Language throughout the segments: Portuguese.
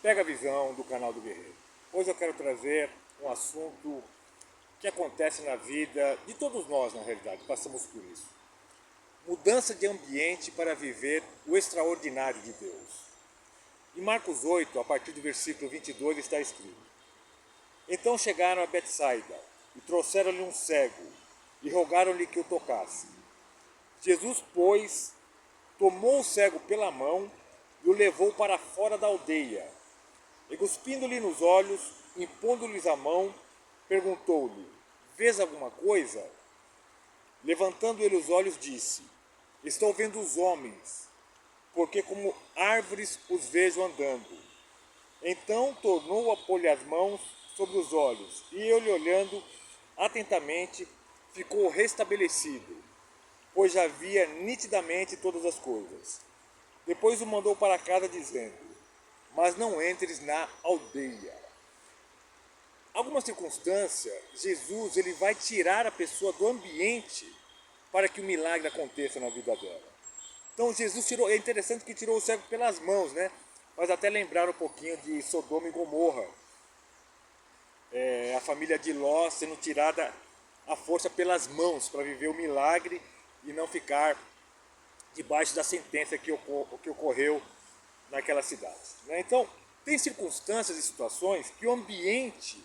Pega a visão do canal do Guerreiro. Hoje eu quero trazer um assunto que acontece na vida de todos nós, na realidade, passamos por isso. Mudança de ambiente para viver o extraordinário de Deus. Em Marcos 8, a partir do versículo 22, está escrito: Então chegaram a Betsaida e trouxeram-lhe um cego e rogaram-lhe que o tocasse. Jesus, pois, tomou o cego pela mão e o levou para fora da aldeia. E cuspindo-lhe nos olhos, impondo-lhes a mão, perguntou-lhe: Vês alguma coisa? Levantando ele os olhos, disse: Estou vendo os homens, porque como árvores os vejo andando. Então tornou a pôr-lhe as mãos sobre os olhos, e ele, olhando atentamente, ficou restabelecido, pois já via nitidamente todas as coisas. Depois o mandou para casa, dizendo: Mas não entres na aldeia. Alguma circunstância, Jesus ele vai tirar a pessoa do ambiente para que o milagre aconteça na vida dela. Então Jesus tirou, é interessante que tirou o cego pelas mãos, né? Mas até lembrar um pouquinho de Sodoma e Gomorra. A família de Ló sendo tirada à força pelas mãos para viver o milagre e não ficar debaixo da sentença que ocorreu naquela cidade. Então, tem circunstâncias e situações que o ambiente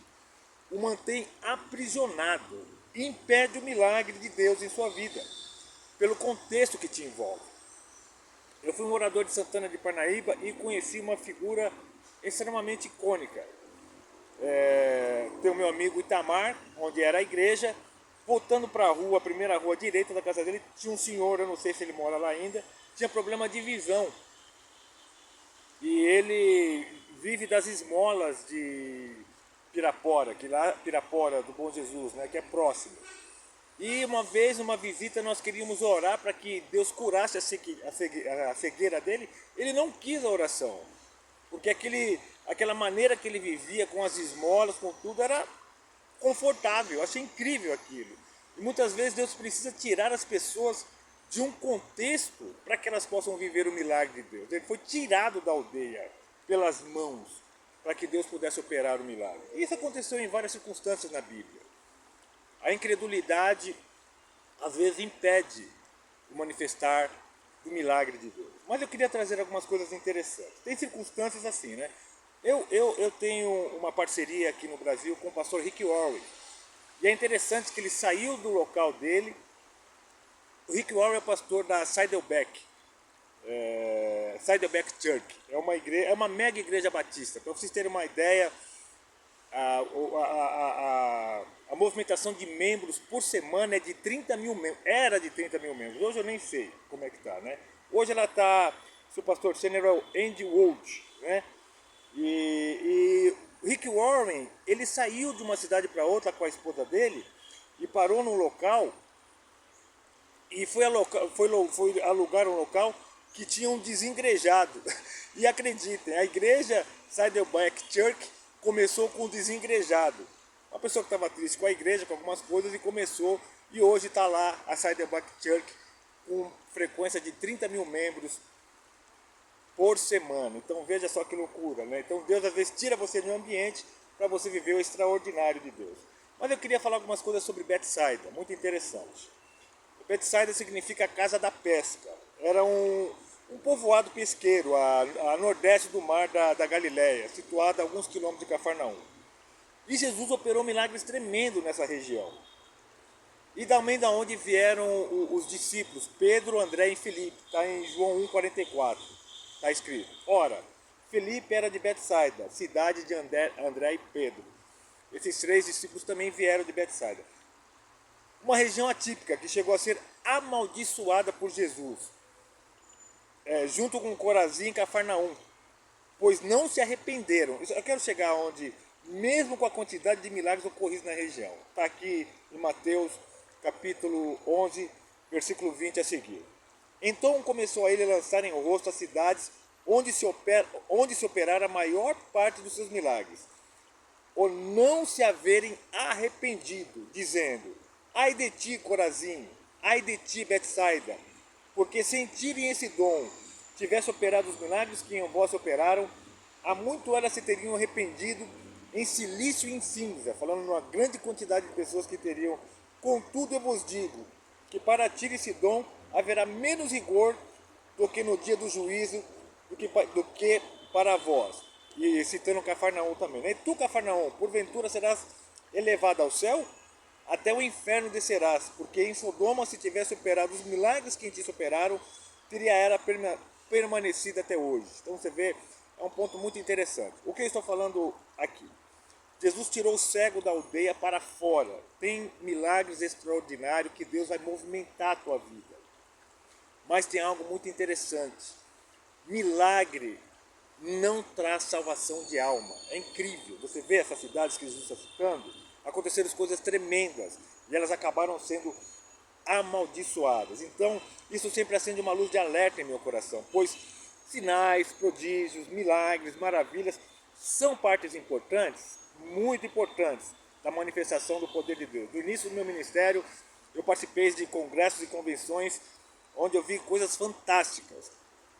o mantém aprisionado e impede o milagre de Deus em sua vida, pelo contexto que te envolve. Eu fui um morador de Santana de Parnaíba e conheci uma figura extremamente icônica. Tem o meu amigo Itamar, onde era a igreja. Voltando para a rua, a primeira rua direita da casa dele, tinha um senhor, eu não sei se ele mora lá ainda, tinha problema de visão. E ele vive das esmolas de Pirapora, que lá Pirapora do Bom Jesus, né, que é próximo. E uma vez, numa visita, nós queríamos orar para que Deus curasse a cegueira dele. Ele não quis a oração, porque aquela maneira que ele vivia com as esmolas, com tudo, era confortável. Eu achei incrível aquilo. E muitas vezes Deus precisa tirar as pessoas de um contexto para que elas possam viver o milagre de Deus. Ele foi tirado da aldeia pelas mãos para que Deus pudesse operar o milagre. E isso aconteceu em várias circunstâncias na Bíblia. A incredulidade às vezes impede o manifestar do milagre de Deus. Mas eu queria trazer algumas coisas interessantes. Tem circunstâncias assim, né? Eu tenho uma parceria aqui no Brasil com o pastor Rick Warren. E é interessante que ele saiu do local dele. O Rick Warren é pastor da Saddleback Church. É uma mega igreja batista. Para vocês terem uma ideia, a movimentação de membros por semana é de 30 mil membros. Era de 30 mil membros. Hoje eu nem sei como é que está, né? Hoje ela está, seu pastor general Andy Wold, né? E Rick Warren, ele saiu de uma cidade para outra com a esposa dele e parou num local e foi alugar um local que tinha um desengrejado. E acreditem, a igreja Saddleback Church começou com um desengrejado. Uma pessoa que estava triste com a igreja, com algumas coisas, e começou, e hoje está lá a Saddleback Church com frequência de 30 mil membros por semana. Então veja só que loucura, né? Então Deus às vezes tira você de um ambiente para você viver o extraordinário de Deus. Mas eu queria falar algumas coisas sobre Betsaida, muito interessante. Betsaida significa a casa da pesca. Era um povoado pesqueiro a nordeste do mar da Galileia, situado a alguns quilômetros de Cafarnaum. E Jesus operou milagres tremendos nessa região. E também da onde vieram os discípulos, Pedro, André e Filipe. Está em João 1,44. Está escrito: Ora, Filipe era de Betsaida, cidade de André e Pedro. Esses três discípulos também vieram de Betsaida. Uma região atípica que chegou a ser amaldiçoada por Jesus, junto com Corazim e Cafarnaum, pois não se arrependeram. Eu quero chegar onde, mesmo com a quantidade de milagres ocorridos na região. Está aqui em Mateus capítulo 11, versículo 20 a seguir. Então começou a ele lançar em rosto as cidades onde se operara a maior parte dos seus milagres, ou não se haverem arrependido, dizendo: Ai de ti, Corazim, ai de ti, Betsaida, porque se em ti esse dom tivesse operado os milagres que em vós operaram, há muito elas se teriam arrependido em silício e em cinza, falando numa grande quantidade de pessoas que teriam. Contudo, eu vos digo que para Tiro e Sidom haverá menos rigor do que no dia do juízo, do que para vós. E citando Cafarnaum também. Né? E tu, Cafarnaum, porventura serás elevado ao céu? Até o inferno descerás, porque em Sodoma, se tivesse operado os milagres que em ti se operaram, teria ela permanecido até hoje. Então você vê, é um ponto muito interessante. O que eu estou falando aqui? Jesus tirou o cego da aldeia para fora. Tem milagres extraordinários que Deus vai movimentar a tua vida. Mas tem algo muito interessante. Milagre não traz salvação de alma. É incrível. Você vê essas cidades que Jesus está citando, aconteceram coisas tremendas e elas acabaram sendo amaldiçoadas. Então, isso sempre acende uma luz de alerta em meu coração, pois sinais, prodígios, milagres, maravilhas são partes importantes, muito importantes, da manifestação do poder de Deus. No início do meu ministério, eu participei de congressos e convenções onde eu vi coisas fantásticas,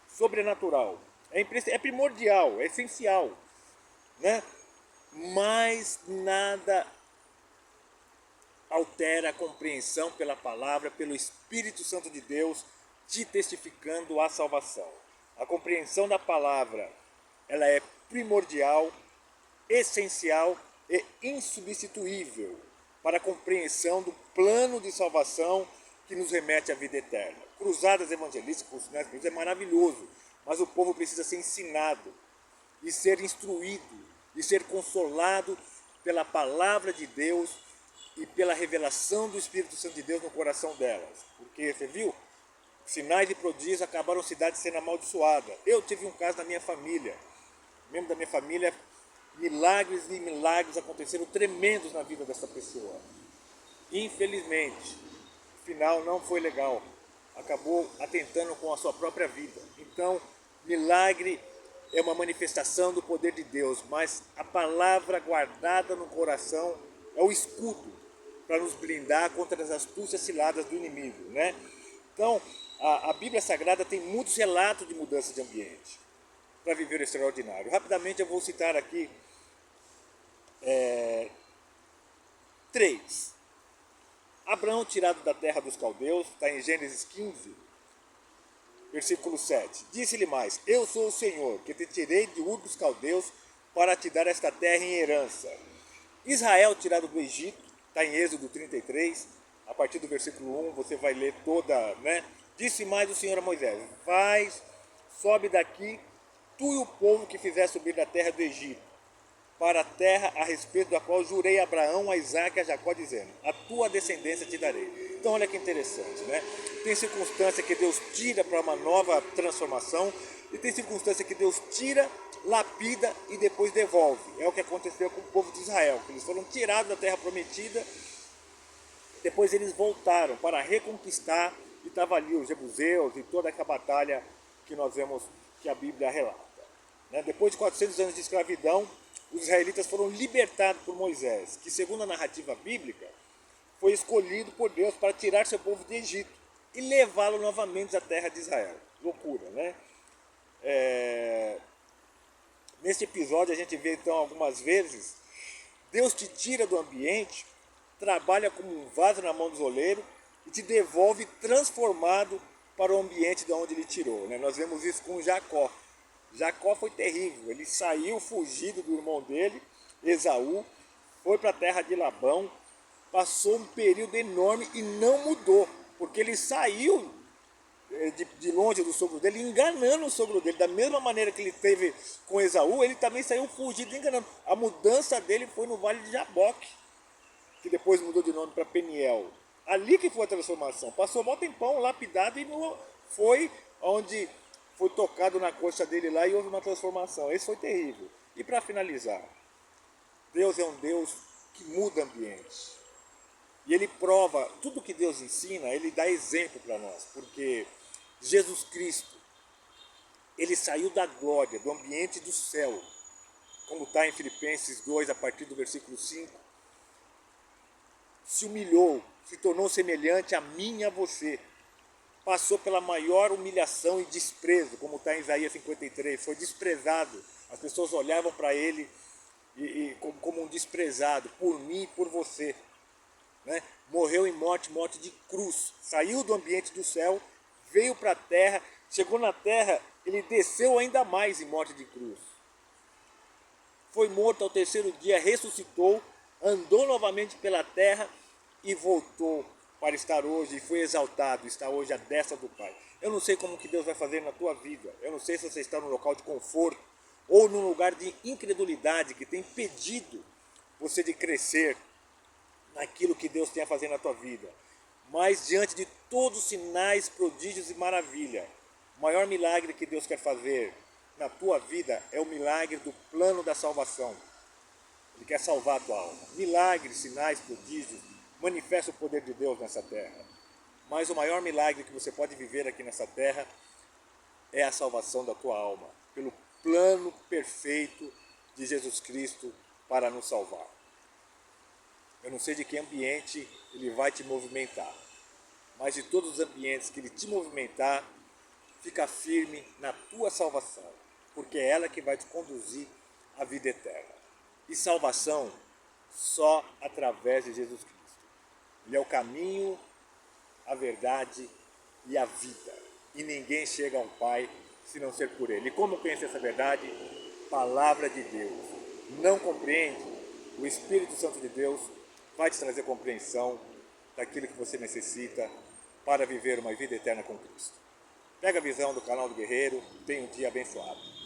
sobrenatural. É primordial, é essencial, né? Mas nada altera a compreensão pela palavra, pelo Espírito Santo de Deus, te testificando a salvação. A compreensão da palavra, ela é primordial, essencial e insubstituível para a compreensão do plano de salvação que nos remete à vida eterna. Cruzadas evangelísticas com sinais é maravilhoso, mas o povo precisa ser ensinado e ser instruído e ser consolado pela palavra de Deus e pela revelação do Espírito Santo de Deus no coração delas. Porque, você viu? Sinais e prodígios acabaram cidades sendo amaldiçoadas. Eu tive um caso na minha família. Membro da minha família, milagres e milagres aconteceram tremendos na vida dessa pessoa. Infelizmente, o final não foi legal. Acabou atentando com a sua própria vida. Então, milagre é uma manifestação do poder de Deus, mas a palavra guardada no coração é o escudo para nos blindar contra as astúcias ciladas do inimigo, né? Então, a Bíblia Sagrada tem muitos relatos de mudança de ambiente para viver o extraordinário. Rapidamente eu vou citar aqui 3. Abraão tirado da terra dos caldeus, está em Gênesis 15, versículo 7. Disse-lhe mais, eu sou o Senhor, que te tirei de Ur dos caldeus para te dar esta terra em herança. Israel tirado do Egito, está em Êxodo 33, a partir do versículo 1, você vai ler toda, né? Disse mais o Senhor a Moisés, vai, sobe daqui, tu e o povo que fizer subir da terra do Egito, para a terra a respeito da qual jurei a Abraão, a Isaque e a Jacó, dizendo, a tua descendência te darei. Então olha que interessante, né? Tem circunstância que Deus tira para uma nova transformação, e tem circunstância que Deus tira, lapida e depois devolve. É o que aconteceu com o povo de Israel, que eles foram tirados da terra prometida, depois eles voltaram para reconquistar, e estava ali os jebuseus e toda aquela batalha que nós vemos que a Bíblia relata. Depois de 400 anos de escravidão, os israelitas foram libertados por Moisés, que segundo a narrativa bíblica, foi escolhido por Deus para tirar seu povo do Egito e levá-lo novamente à terra de Israel. Loucura, né? Neste episódio a gente vê então algumas vezes, Deus te tira do ambiente, trabalha como um vaso na mão do oleiro e te devolve transformado para o ambiente de onde ele tirou. Nós vemos isso com Jacó. Jacó foi terrível, ele saiu fugido do irmão dele, Esaú, foi para a terra de Labão, passou um período enorme e não mudou, porque ele saiu de longe do sogro dele, enganando o sogro dele, da mesma maneira que ele teve com Esaú, ele também saiu fugido enganando. A mudança dele foi no Vale de Jaboque, que depois mudou de nome para Peniel. Ali que foi a transformação, passou um tempão lapidado e foi onde foi tocado na coxa dele lá e houve uma transformação. Esse foi terrível. E para finalizar, Deus é um Deus que muda ambientes. E ele prova, tudo que Deus ensina, ele dá exemplo para nós. Porque Jesus Cristo, ele saiu da glória, do ambiente do céu. Como está em Filipenses 2, a partir do versículo 5. Se humilhou, se tornou semelhante a mim e a você. Passou pela maior humilhação e desprezo, como está em Isaías 53, foi desprezado As pessoas olhavam para ele como um desprezado, por mim e por você. Né? Morreu em morte de cruz. Saiu do ambiente do céu, veio para a terra, chegou na terra, ele desceu ainda mais em morte de cruz. Foi morto ao terceiro dia, ressuscitou, andou novamente pela terra e voltou para estar hoje, e foi exaltado, está hoje à destra do Pai. Eu não sei como que Deus vai fazer na tua vida, eu não sei se você está num local de conforto ou num lugar de incredulidade que tem impedido você de crescer naquilo que Deus tem a fazer na tua vida. Mas diante de todos os sinais, prodígios e maravilha, o maior milagre que Deus quer fazer na tua vida é o milagre do plano da salvação. Ele quer salvar a tua alma. Milagres, sinais, prodígios, manifesta o poder de Deus nessa terra. Mas o maior milagre que você pode viver aqui nessa terra é a salvação da tua alma, pelo plano perfeito de Jesus Cristo para nos salvar. Eu não sei de que ambiente ele vai te movimentar, mas de todos os ambientes que ele te movimentar, fica firme na tua salvação, porque é ela que vai te conduzir à vida eterna. E salvação só através de Jesus Cristo. Ele é o caminho, a verdade e a vida. E ninguém chega ao Pai se não ser por Ele. E como conhecer essa verdade? Palavra de Deus. Não compreende? O Espírito Santo de Deus vai te trazer compreensão daquilo que você necessita para viver uma vida eterna com Cristo. Pega a visão do canal do Guerreiro, tenha um dia abençoado.